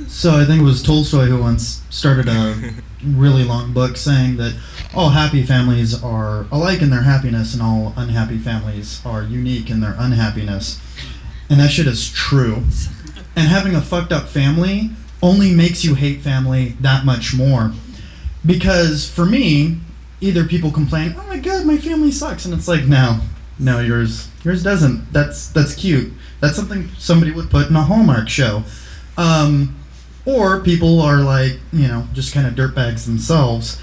So I think it was Tolstoy who once started a really long book saying that all happy families are alike in their happiness and all unhappy families are unique in their unhappiness. And that shit is true. And having a fucked up family only makes you hate family that much more. Because for me, either people complain, oh my god, my family sucks, and it's like, no, yours doesn't. That's cute. That's something somebody would put in a Hallmark show. Or people are like, just kind of dirtbags themselves.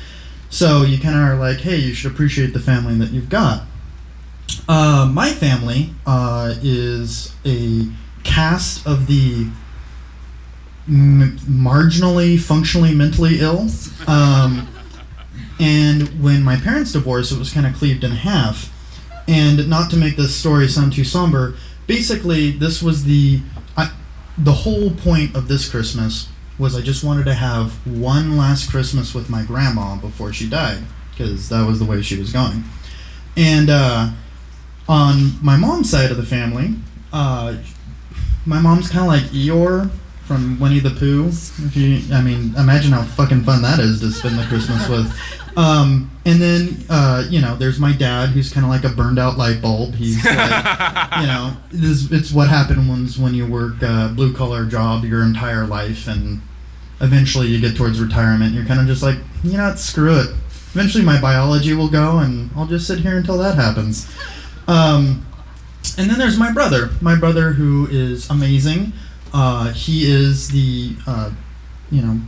So you kind of are like, hey, you should appreciate the family that you've got. My family is a cast of the marginally, functionally, mentally ill. And when my parents divorced, it was kind of cleaved in half. And not to make this story sound too somber, basically this was the whole point of this Christmas was I just wanted to have one last Christmas with my grandma before she died, because that was the way she was going. And on my mom's side of the family, my mom's kind of like Eeyore from Winnie the Pooh. Imagine how fucking fun that is to spend the Christmas with. And then, there's my dad, who's kind of like a burned out light bulb. He's like, it's what happens when you work a blue collar job your entire life, and eventually you get towards retirement. You're kind of just like, screw it. Eventually my biology will go, and I'll just sit here until that happens. And then there's my brother who is amazing. He is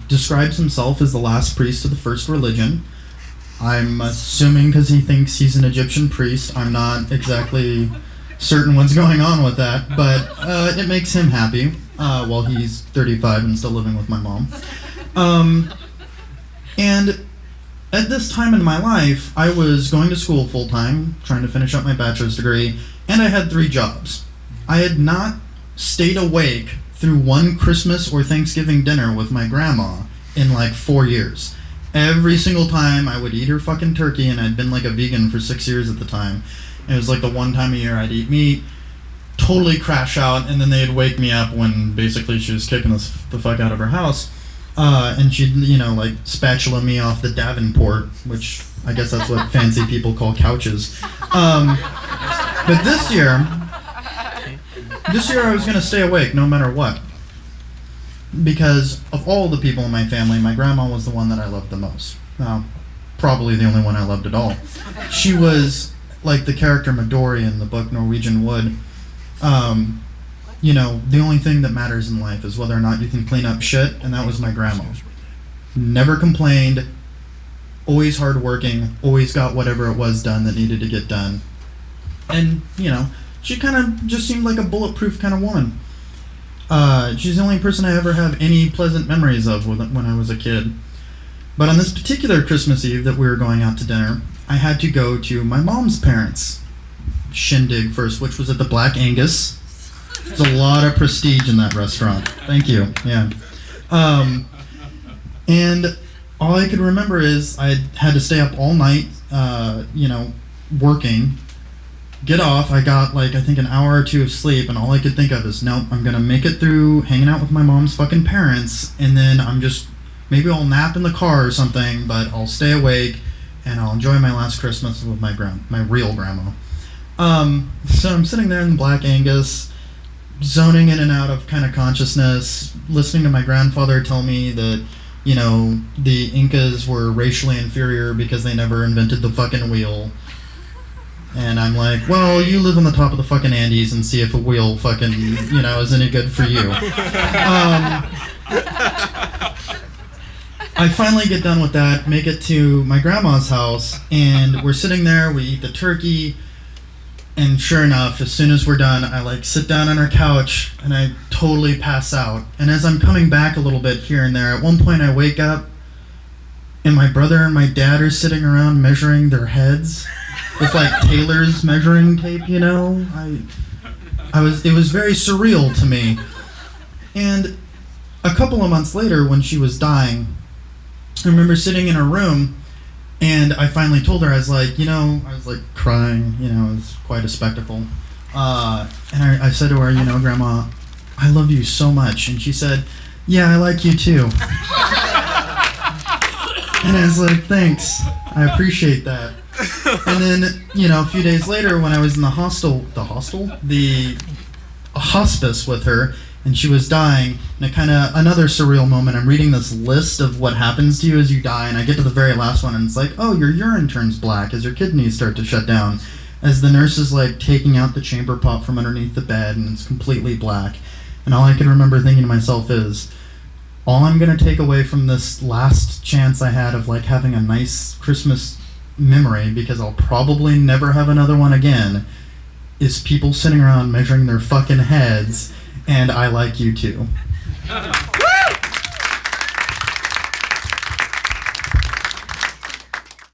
describes himself as the last priest of the first religion. I'm assuming because he thinks he's an Egyptian priest. I'm not exactly certain what's going on with that, but it makes him happy while he's 35 and still living with my mom. And at this time in my life, I was going to school full-time, trying to finish up my bachelor's degree, and I had 3 jobs. I had not stayed awake through one Christmas or Thanksgiving dinner with my grandma in like 4 years. Every single time I would eat her fucking turkey, and I'd been like a vegan for 6 years at the time. It was like the one time a year I'd eat meat, totally crash out, and then they'd wake me up when basically she was kicking the fuck out of her house. And she'd, spatula me off the Davenport, which I guess that's what fancy people call couches. But this year I was going to stay awake no matter what. Because of all the people in my family, my grandma was the one that I loved the most. Probably the only one I loved at all. She was like the character Midori in the book Norwegian Wood. The only thing that matters in life is whether or not you can clean up shit, and that was my grandma. Never complained, always hardworking, always got whatever it was done that needed to get done. And, she kind of just seemed like a bulletproof kind of woman. She's the only person I ever have any pleasant memories of when I was a kid. But on this particular Christmas Eve that we were going out to dinner, I had to go to my mom's parents' shindig first, which was at the Black Angus. There's a lot of prestige in that restaurant. Thank you. Yeah. And all I could remember is I had to stay up all night, working. Get off, I got I think an hour or 2 of sleep, and all I could think of is, nope, I'm gonna make it through hanging out with my mom's fucking parents, and then maybe I'll nap in the car or something, but I'll stay awake, and I'll enjoy my last Christmas with my real grandma. So I'm sitting there in the Black Angus, zoning in and out of kind of consciousness, listening to my grandfather tell me that, the Incas were racially inferior because they never invented the fucking wheel. And I'm like, well, you live on the top of the fucking Andes and see if a wheel fucking, is any good for you. I finally get done with that, make it to my grandma's house, and we're sitting there, we eat the turkey, and sure enough, as soon as we're done, I sit down on her couch, and I totally pass out. And as I'm coming back a little bit here and there, at one point I wake up, and my brother and my dad are sitting around measuring their heads. With Taylor's measuring tape, it was very surreal to me. And a couple of months later, when she was dying, I remember sitting in her room, and I finally told her, I was crying, it was quite a spectacle. And I said to her, Grandma, I love you so much. And she said, yeah, I like you too. And I was like, thanks. I appreciate that. And then, a few days later when I was in the hospice with her, and she was dying, and another surreal moment, I'm reading this list of what happens to you as you die, and I get to the very last one, and it's like, oh, your urine turns black as your kidneys start to shut down, as the nurse is like taking out the chamber pot from underneath the bed, and it's completely black. And all I can remember thinking to myself is, all I'm going to take away from this last chance I had of like having a nice Christmas memory, because I'll probably never have another one again, is people sitting around measuring their fucking heads, and I like you too.